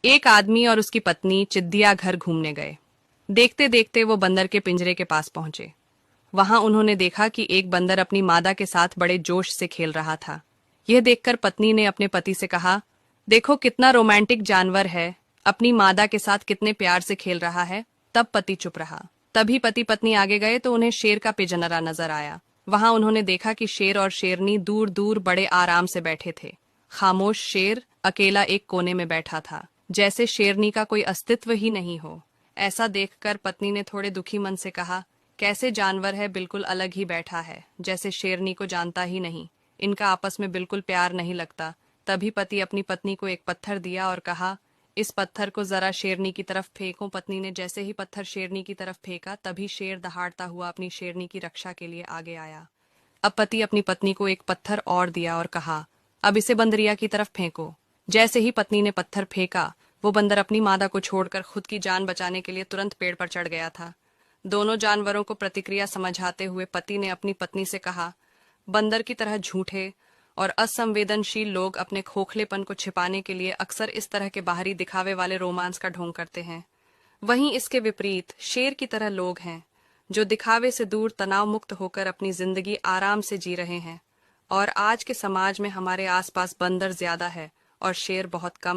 एक आदमी और उसकी पत्नी चिड़ियाघर घूमने गए। देखते देखते वो बंदर के पिंजरे के पास पहुंचे। वहां उन्होंने देखा कि एक बंदर अपनी मादा के साथ बड़े जोश से खेल रहा था। यह देखकर पत्नी ने अपने पति से कहा, देखो कितना रोमांटिक जानवर है, अपनी मादा के साथ कितने प्यार से खेल रहा है। तब पति चुप रहा। तभी पति पत्नी आगे गए तो उन्हें शेर का पिंजरा नजर आया। वहां उन्होंने देखा कि शेर और शेरनी दूर दूर बड़े आराम से बैठे थे। खामोश शेर अकेला एक कोने में बैठा था, जैसे शेरनी का कोई अस्तित्व ही नहीं हो। ऐसा देखकर पत्नी ने थोड़े दुखी मन से कहा, कैसे जानवर है, बिल्कुल अलग ही बैठा है, जैसे शेरनी को जानता ही नहीं। इनका आपस में बिल्कुल प्यार नहीं लगता। तभी पति अपनी पत्नी को एक पत्थर दिया और कहा, इस पत्थर को जरा शेरनी की तरफ फेंको। पत्नी ने जैसे ही पत्थर शेरनी की तरफ फेंका, तभी शेर दहाड़ता हुआ अपनी शेरनी की रक्षा के लिए आगे आया। अब पति अपनी पत्नी को एक पत्थर और दिया और कहा, अब इसे बंदरिया की तरफ फेंको। जैसे ही पत्नी ने पत्थर फेंका, वो बंदर अपनी मादा को छोड़कर खुद की जान बचाने के लिए तुरंत पेड़ पर चढ़ गया था। दोनों जानवरों को प्रतिक्रिया समझाते हुए पति ने अपनी पत्नी से कहा, बंदर की तरह झूठे और असंवेदनशील लोग अपने खोखलेपन को छिपाने के लिए अक्सर इस तरह के बाहरी दिखावे वाले रोमांस का ढोंग करते हैं। वहीं इसके विपरीत शेर की तरह लोग हैं, जो दिखावे से दूर तनाव मुक्त होकर अपनी जिंदगी आराम से जी रहे हैं। और आज के समाज में हमारे आसपास बंदर ज्यादा है और शेर बहुत कम।